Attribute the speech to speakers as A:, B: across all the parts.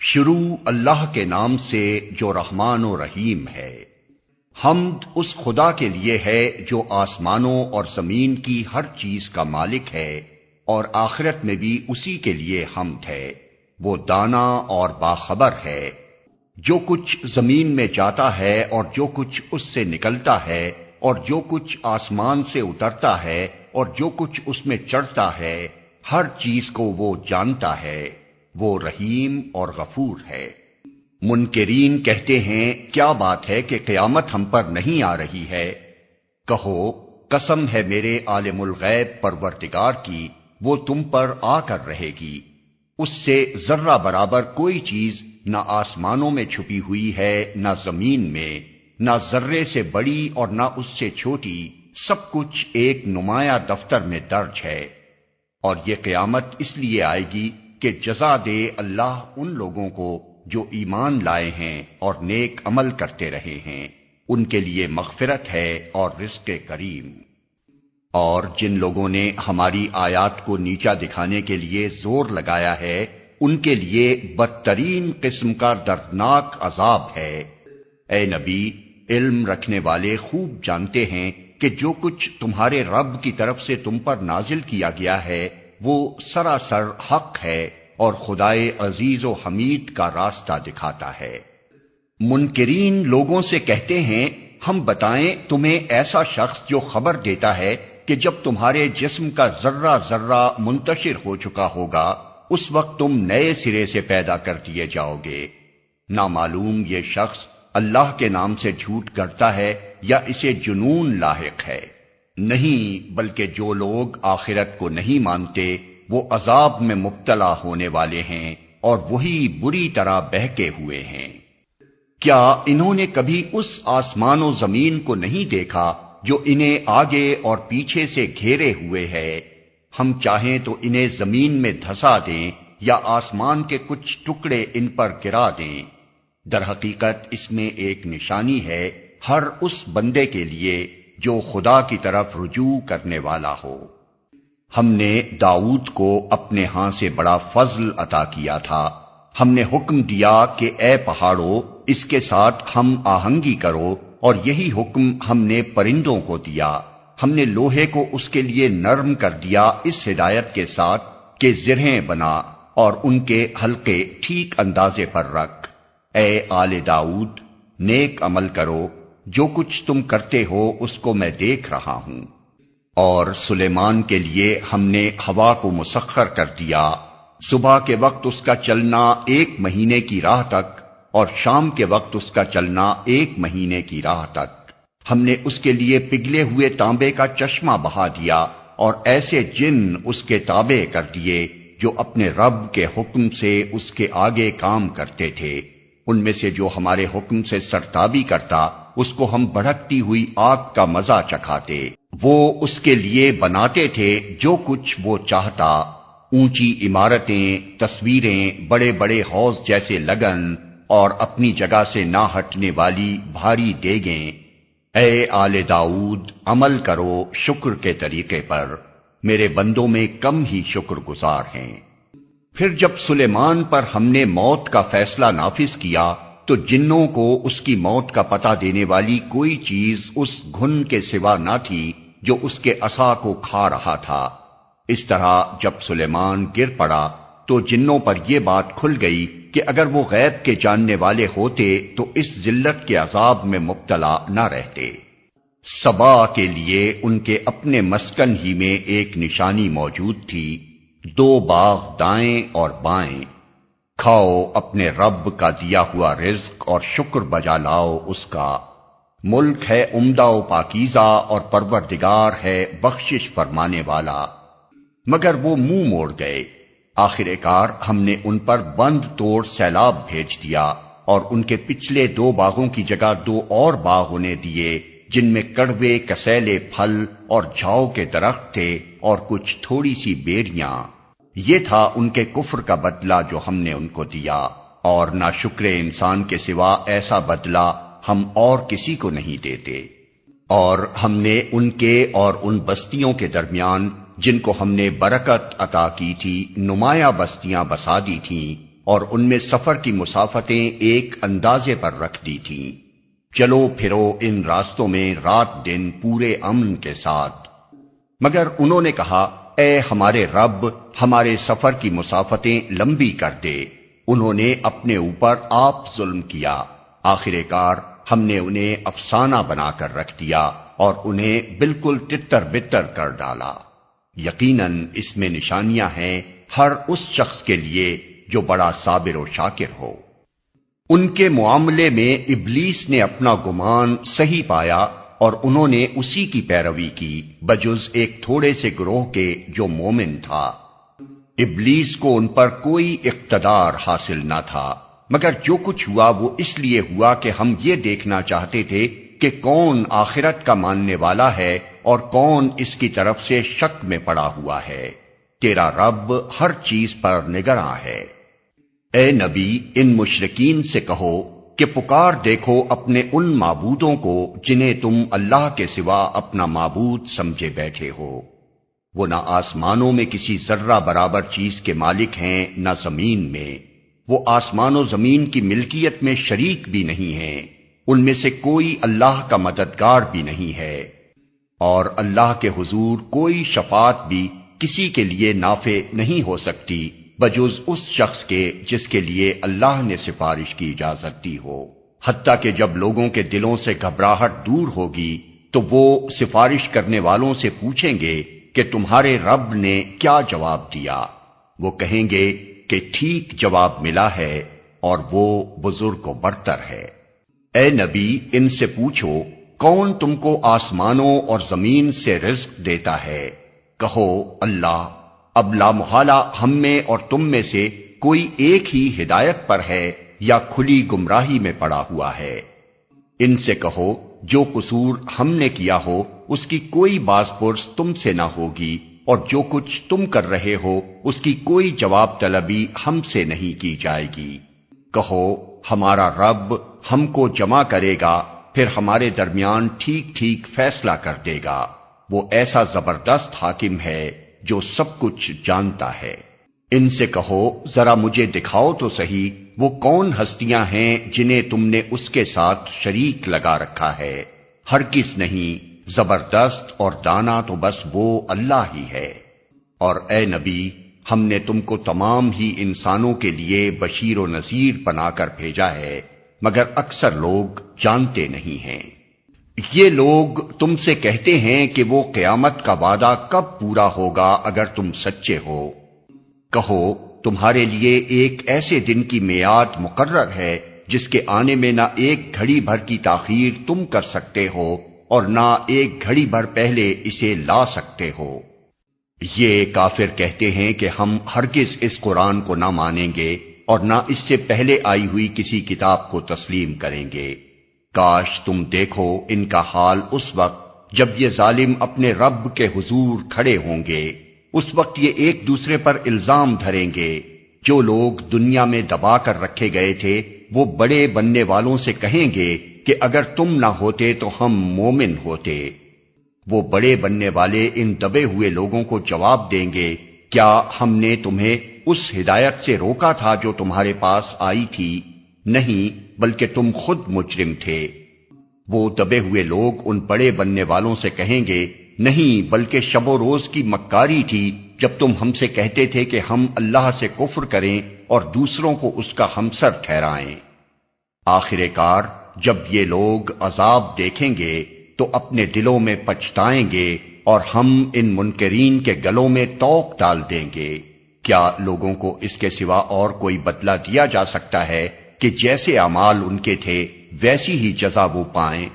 A: شروع اللہ کے نام سے جو رحمان و رحیم ہے۔ حمد اس خدا کے لیے ہے جو آسمانوں اور زمین کی ہر چیز کا مالک ہے، اور آخرت میں بھی اسی کے لیے حمد ہے۔ وہ دانا اور باخبر ہے۔ جو کچھ زمین میں جاتا ہے اور جو کچھ اس سے نکلتا ہے اور جو کچھ آسمان سے اترتا ہے اور جو کچھ اس میں چڑھتا ہے، ہر چیز کو وہ جانتا ہے۔ وہ رحیم اور غفور ہے۔ منکرین کہتے ہیں کیا بات ہے کہ قیامت ہم پر نہیں آ رہی ہے؟ کہو قسم ہے میرے عالم الغیب پروردگار کی، وہ تم پر آ کر رہے گی۔ اس سے ذرہ برابر کوئی چیز نہ آسمانوں میں چھپی ہوئی ہے نہ زمین میں، نہ ذرے سے بڑی اور نہ اس سے چھوٹی، سب کچھ ایک نمایاں دفتر میں درج ہے۔ اور یہ قیامت اس لیے آئے گی کہ جزا دے اللہ ان لوگوں کو جو ایمان لائے ہیں اور نیک عمل کرتے رہے ہیں، ان کے لیے مغفرت ہے اور رزق کریم۔ اور جن لوگوں نے ہماری آیات کو نیچا دکھانے کے لیے زور لگایا ہے، ان کے لیے بدترین قسم کا دردناک عذاب ہے۔ اے نبی، علم رکھنے والے خوب جانتے ہیں کہ جو کچھ تمہارے رب کی طرف سے تم پر نازل کیا گیا ہے وہ سراسر حق ہے اور خدائے عزیز و حمید کا راستہ دکھاتا ہے۔ منکرین لوگوں سے کہتے ہیں ہم بتائیں تمہیں ایسا شخص جو خبر دیتا ہے کہ جب تمہارے جسم کا ذرہ ذرہ منتشر ہو چکا ہوگا اس وقت تم نئے سرے سے پیدا کر دیے جاؤ گے۔ نامعلوم یہ شخص اللہ کے نام سے جھوٹ کرتا ہے یا اسے جنون لاحق ہے؟ نہیں، بلکہ جو لوگ آخرت کو نہیں مانتے وہ عذاب میں مبتلا ہونے والے ہیں اور وہی بری طرح بہکے ہوئے ہیں۔ کیا انہوں نے کبھی اس آسمان و زمین کو نہیں دیکھا جو انہیں آگے اور پیچھے سے گھیرے ہوئے ہے؟ ہم چاہیں تو انہیں زمین میں دھسا دیں یا آسمان کے کچھ ٹکڑے ان پر گرا دیں۔ در حقیقت اس میں ایک نشانی ہے ہر اس بندے کے لیے جو خدا کی طرف رجوع کرنے والا ہو۔ ہم نے داؤد کو اپنے ہاں سے بڑا فضل عطا کیا تھا۔ ہم نے حکم دیا کہ اے پہاڑوں اس کے ساتھ ہم آہنگی کرو، اور یہی حکم ہم نے پرندوں کو دیا۔ ہم نے لوہے کو اس کے لیے نرم کر دیا اس ہدایت کے ساتھ کہ زرہیں بنا اور ان کے حلقے ٹھیک اندازے پر رکھ۔ اے آل داؤد، نیک عمل کرو، جو کچھ تم کرتے ہو اس کو میں دیکھ رہا ہوں۔ اور سلیمان کے لیے ہم نے ہوا کو مسخر کر دیا، صبح کے وقت اس کا چلنا 1 مہینے کی راہ تک اور شام کے وقت اس کا چلنا 1 مہینے کی راہ تک۔ ہم نے اس کے لیے پگھلے ہوئے تانبے کا چشمہ بہا دیا اور ایسے جن اس کے تابع کر دیے جو اپنے رب کے حکم سے اس کے آگے کام کرتے تھے۔ ان میں سے جو ہمارے حکم سے سرتابی کرتا اس کو ہم بھڑکتی ہوئی آگ کا مزہ چکھاتے۔ وہ اس کے لیے بناتے تھے جو کچھ وہ چاہتا، اونچی عمارتیں، تصویریں، بڑے بڑے حوض جیسے لگن اور اپنی جگہ سے نہ ہٹنے والی بھاری دیگیں۔ اے آل داؤد، عمل کرو شکر کے طریقے پر، میرے بندوں میں کم ہی شکر گزار ہیں۔ پھر جب سلیمان پر ہم نے موت کا فیصلہ نافذ کیا تو جنوں کو اس کی موت کا پتہ دینے والی کوئی چیز اس گھن کے سوا نہ تھی جو اس کے عصا کو کھا رہا تھا۔ اس طرح جب سلیمان گر پڑا تو جنوں پر یہ بات کھل گئی کہ اگر وہ غیب کے جاننے والے ہوتے تو اس ذلت کے عذاب میں مبتلا نہ رہتے۔ سبا کے لیے ان کے اپنے مسکن ہی میں ایک نشانی موجود تھی، 2 باغ دائیں اور بائیں۔ کھاؤ اپنے رب کا دیا ہوا رزق اور شکر بجا لاؤ اس کا۔ ملک ہے عمدہ و پاکیزہ اور پروردگار ہے بخشش فرمانے والا۔ مگر وہ منہ موڑ گئے۔ آخر کار ہم نے ان پر بند توڑ سیلاب بھیج دیا اور ان کے پچھلے 2 باغوں کی جگہ 2 اور باغ انہیں دیے جن میں کڑوے کسیلے پھل اور جھاؤ کے درخت تھے اور کچھ تھوڑی سی بیریاں۔ یہ تھا ان کے کفر کا بدلہ جو ہم نے ان کو دیا، اور ناشکر انسان کے سوا ایسا بدلہ ہم اور کسی کو نہیں دیتے۔ اور ہم نے ان کے اور ان بستیوں کے درمیان جن کو ہم نے برکت عطا کی تھی نمایاں بستیاں بسا دی تھیں، اور ان میں سفر کی مسافتیں ایک اندازے پر رکھ دی تھیں۔ چلو پھرو ان راستوں میں رات دن پورے امن کے ساتھ۔ مگر انہوں نے کہا، اے ہمارے رب، ہمارے سفر کی مسافتیں لمبی کر دے۔ انہوں نے اپنے اوپر آپ ظلم کیا۔ آخر کار ہم نے انہیں افسانہ بنا کر رکھ دیا اور انہیں بالکل تتر بتر کر ڈالا۔ یقیناً اس میں نشانیاں ہیں ہر اس شخص کے لیے جو بڑا صابر و شاکر ہو۔ ان کے معاملے میں ابلیس نے اپنا گمان صحیح پایا اور انہوں نے اسی کی پیروی کی بجز ایک تھوڑے سے گروہ کے جو مومن تھا۔ ابلیس کو ان پر کوئی اقتدار حاصل نہ تھا، مگر جو کچھ ہوا وہ اس لیے ہوا کہ ہم یہ دیکھنا چاہتے تھے کہ کون آخرت کا ماننے والا ہے اور کون اس کی طرف سے شک میں پڑا ہوا ہے۔ تیرا رب ہر چیز پر نگراں ہے۔ اے نبی، ان مشرکین سے کہو کہ پکار دیکھو اپنے ان معبودوں کو جنہیں تم اللہ کے سوا اپنا معبود سمجھے بیٹھے ہو۔ وہ نہ آسمانوں میں کسی ذرہ برابر چیز کے مالک ہیں نہ زمین میں۔ وہ آسمان و زمین کی ملکیت میں شریک بھی نہیں ہیں، ان میں سے کوئی اللہ کا مددگار بھی نہیں ہے، اور اللہ کے حضور کوئی شفاعت بھی کسی کے لیے نافع نہیں ہو سکتی بجز اس شخص کے جس کے لیے اللہ نے سفارش کی اجازت دی ہو۔ حتیٰ کہ جب لوگوں کے دلوں سے گھبراہٹ دور ہوگی تو وہ سفارش کرنے والوں سے پوچھیں گے کہ تمہارے رب نے کیا جواب دیا؟ وہ کہیں گے کہ ٹھیک جواب ملا ہے اور وہ بزرگ و برتر ہے۔ اے نبی، ان سے پوچھو کون تم کو آسمانوں اور زمین سے رزق دیتا ہے؟ کہو اللہ۔ اب لا محالہ ہم میں اور تم میں سے کوئی ایک ہی ہدایت پر ہے یا کھلی گمراہی میں پڑا ہوا ہے۔ ان سے کہو جو قصور ہم نے کیا ہو اس کی کوئی باز پرس تم سے نہ ہوگی، اور جو کچھ تم کر رہے ہو اس کی کوئی جواب طلبی ہم سے نہیں کی جائے گی۔ کہو ہمارا رب ہم کو جمع کرے گا، پھر ہمارے درمیان ٹھیک ٹھیک فیصلہ کر دے گا۔ وہ ایسا زبردست حاکم ہے جو سب کچھ جانتا ہے۔ ان سے کہو ذرا مجھے دکھاؤ تو صحیح وہ کون ہستیاں ہیں جنہیں تم نے اس کے ساتھ شریک لگا رکھا ہے۔ ہرگز نہیں، زبردست اور دانا تو بس وہ اللہ ہی ہے۔ اور اے نبی، ہم نے تم کو تمام ہی انسانوں کے لیے بشیر و نذیر بنا کر بھیجا ہے، مگر اکثر لوگ جانتے نہیں ہیں۔ یہ لوگ تم سے کہتے ہیں کہ وہ قیامت کا وعدہ کب پورا ہوگا اگر تم سچے ہو؟ کہو تمہارے لیے ایک ایسے دن کی میعاد مقرر ہے جس کے آنے میں نہ ایک گھڑی بھر کی تاخیر تم کر سکتے ہو اور نہ ایک گھڑی بھر پہلے اسے لا سکتے ہو۔ یہ کافر کہتے ہیں کہ ہم ہرگز اس قرآن کو نہ مانیں گے اور نہ اس سے پہلے آئی ہوئی کسی کتاب کو تسلیم کریں گے۔ کاش تم دیکھو ان کا حال اس وقت جب یہ ظالم اپنے رب کے حضور کھڑے ہوں گے۔ اس وقت یہ ایک دوسرے پر الزام دھریں گے۔ جو لوگ دنیا میں دبا کر رکھے گئے تھے وہ بڑے بننے والوں سے کہیں گے کہ اگر تم نہ ہوتے تو ہم مومن ہوتے۔ وہ بڑے بننے والے ان دبے ہوئے لوگوں کو جواب دیں گے، کیا ہم نے تمہیں اس ہدایت سے روکا تھا جو تمہارے پاس آئی تھی؟ نہیں، بلکہ تم خود مجرم تھے۔ وہ دبے ہوئے لوگ ان بڑے بننے والوں سے کہیں گے، نہیں، بلکہ شب و روز کی مکاری تھی جب تم ہم سے کہتے تھے کہ ہم اللہ سے کفر کریں اور دوسروں کو اس کا ہمسر ٹھہرائیں۔ آخر کار جب یہ لوگ عذاب دیکھیں گے تو اپنے دلوں میں پچھتائیں گے اور ہم ان منکرین کے گلوں میں توق ڈال دیں گے۔ کیا لوگوں کو اس کے سوا اور کوئی بدلہ دیا جا سکتا ہے کہ جیسے اعمال ان کے تھے ویسی ہی جزا وہ پائیں؟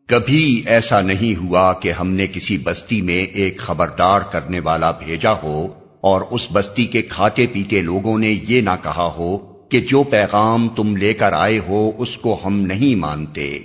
A: کبھی ایسا نہیں ہوا کہ ہم نے کسی بستی میں ایک خبردار کرنے والا بھیجا ہو اور اس بستی کے کھاتے پیتے لوگوں نے یہ نہ کہا ہو کہ جو پیغام تم لے کر آئے ہو اس کو ہم نہیں مانتے۔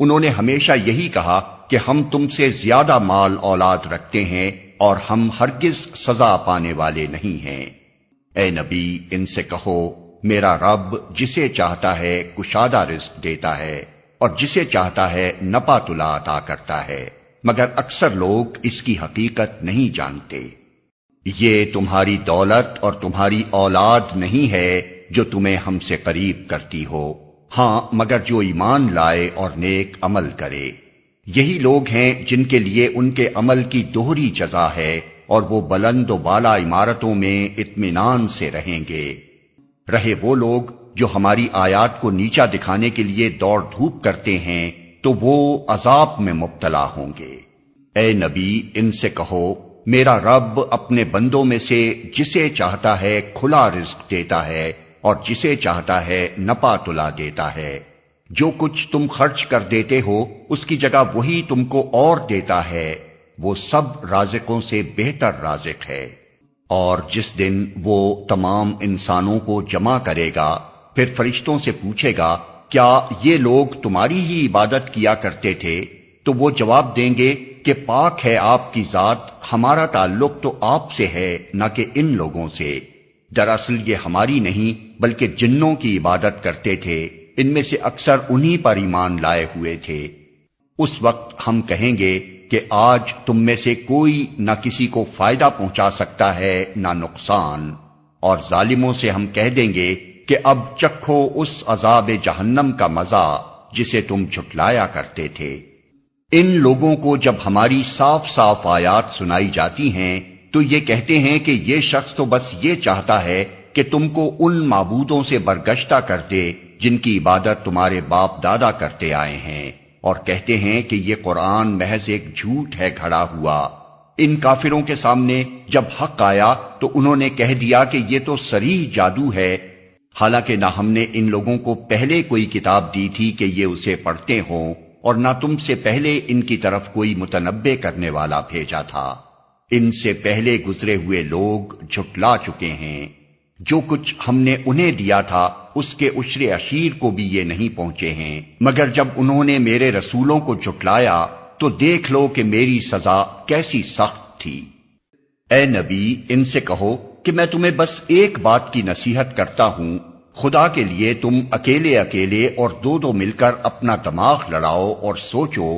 A: انہوں نے ہمیشہ یہی کہا کہ ہم تم سے زیادہ مال اولاد رکھتے ہیں اور ہم ہرگز سزا پانے والے نہیں ہیں۔ اے نبی، ان سے کہو میرا رب جسے چاہتا ہے کشادہ رزق دیتا ہے اور جسے چاہتا ہے نپا تلا عطا کرتا ہے، مگر اکثر لوگ اس کی حقیقت نہیں جانتے۔ یہ تمہاری دولت اور تمہاری اولاد نہیں ہے جو تمہیں ہم سے قریب کرتی ہو، ہاں مگر جو ایمان لائے اور نیک عمل کرے۔ یہی لوگ ہیں جن کے لیے ان کے عمل کی دوہری جزا ہے، اور وہ بلند و بالا عمارتوں میں اطمینان سے رہیں گے۔ رہے وہ لوگ جو ہماری آیات کو نیچا دکھانے کے لیے دوڑ دھوپ کرتے ہیں تو وہ عذاب میں مبتلا ہوں گے۔ اے نبی، ان سے کہو میرا رب اپنے بندوں میں سے جسے چاہتا ہے کھلا رزق دیتا ہے اور جسے چاہتا ہے نپا تلا دیتا ہے۔ جو کچھ تم خرچ کر دیتے ہو اس کی جگہ وہی تم کو اور دیتا ہے، وہ سب رازقوں سے بہتر رازق ہے۔ اور جس دن وہ تمام انسانوں کو جمع کرے گا پھر فرشتوں سے پوچھے گا کیا یہ لوگ تمہاری ہی عبادت کیا کرتے تھے؟ تو وہ جواب دیں گے کہ پاک ہے آپ کی ذات، ہمارا تعلق تو آپ سے ہے نہ کہ ان لوگوں سے۔ دراصل یہ ہماری نہیں بلکہ جنوں کی عبادت کرتے تھے، ان میں سے اکثر انہی پر ایمان لائے ہوئے تھے۔ اس وقت ہم کہیں گے کہ آج تم میں سے کوئی نہ کسی کو فائدہ پہنچا سکتا ہے نہ نقصان، اور ظالموں سے ہم کہہ دیں گے کہ اب چکھو اس عذاب جہنم کا مزہ جسے تم جھٹلایا کرتے تھے۔ ان لوگوں کو جب ہماری صاف صاف آیات سنائی جاتی ہیں تو یہ کہتے ہیں کہ یہ شخص تو بس یہ چاہتا ہے کہ تم کو ان معبودوں سے برگشتہ کر دے جن کی عبادت تمہارے باپ دادا کرتے آئے ہیں، اور کہتے ہیں کہ یہ قرآن محض ایک جھوٹ ہے گھڑا ہوا۔ ان کافروں کے سامنے جب حق آیا تو انہوں نے کہہ دیا کہ یہ تو صریح جادو ہے، حالانکہ نہ ہم نے ان لوگوں کو پہلے کوئی کتاب دی تھی کہ یہ اسے پڑھتے ہوں، اور نہ تم سے پہلے ان کی طرف کوئی متنبع کرنے والا بھیجا تھا۔ ان سے پہلے گزرے ہوئے لوگ جھٹلا چکے ہیں۔ جو کچھ ہم نے انہیں دیا تھا اس کے عشر عشیر کو بھی یہ نہیں پہنچے ہیں، مگر جب انہوں نے میرے رسولوں کو جھٹلایا تو دیکھ لو کہ میری سزا کیسی سخت تھی۔ اے نبی، ان سے کہو کہ میں تمہیں بس ایک بات کی نصیحت کرتا ہوں، خدا کے لیے تم اکیلے اکیلے اور دو دو مل کر اپنا دماغ لڑاؤ اور سوچو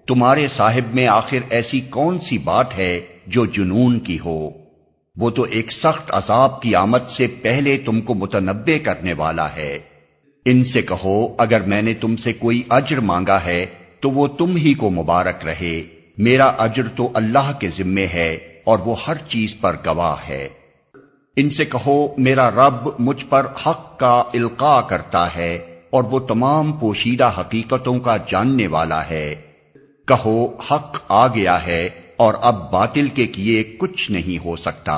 A: تمہارے صاحب میں آخر ایسی کون سی بات ہے جو جنون کی ہو۔ وہ تو ایک سخت عذاب کی آمد سے پہلے تم کو متنبع کرنے والا ہے۔ ان سے کہو اگر میں نے تم سے کوئی اجر مانگا ہے تو وہ تم ہی کو مبارک رہے، میرا اجر تو اللہ کے ذمے ہے اور وہ ہر چیز پر گواہ ہے۔ ان سے کہو میرا رب مجھ پر حق کا القاء کرتا ہے اور وہ تمام پوشیدہ حقیقتوں کا جاننے والا ہے۔ کہو حق آ گیا ہے اور اب باطل کے کیے کچھ نہیں ہو سکتا۔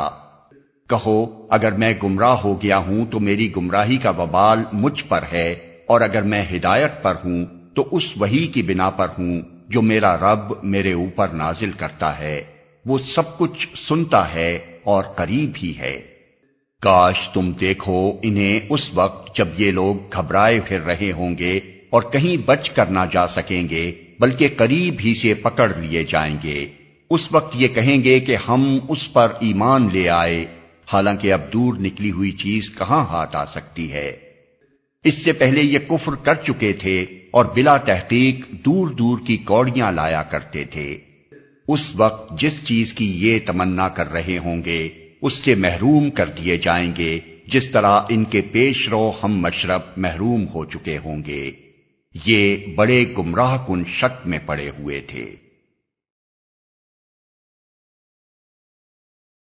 A: کہو اگر میں گمراہ ہو گیا ہوں تو میری گمراہی کا وبال مجھ پر ہے، اور اگر میں ہدایت پر ہوں تو اس وحی کی بنا پر ہوں جو میرا رب میرے اوپر نازل کرتا ہے۔ وہ سب کچھ سنتا ہے اور قریب ہی ہے۔ کاش تم دیکھو انہیں اس وقت جب یہ لوگ گھبرائے پھر رہے ہوں گے اور کہیں بچ کر نہ جا سکیں گے بلکہ قریب ہی سے پکڑ لیے جائیں گے۔ اس وقت یہ کہیں گے کہ ہم اس پر ایمان لے آئے، حالانکہ اب دور نکلی ہوئی چیز کہاں ہاتھ آ سکتی ہے۔ اس سے پہلے یہ کفر کر چکے تھے اور بلا تحقیق دور دور کی کوڑیاں لایا کرتے تھے۔ اس وقت جس چیز کی یہ تمنا کر رہے ہوں گے اس سے محروم کر دیے جائیں گے، جس طرح ان کے پیش رو ہم مشرب محروم ہو چکے ہوں گے۔ یہ بڑے گمراہ کن شک میں پڑے ہوئے تھے۔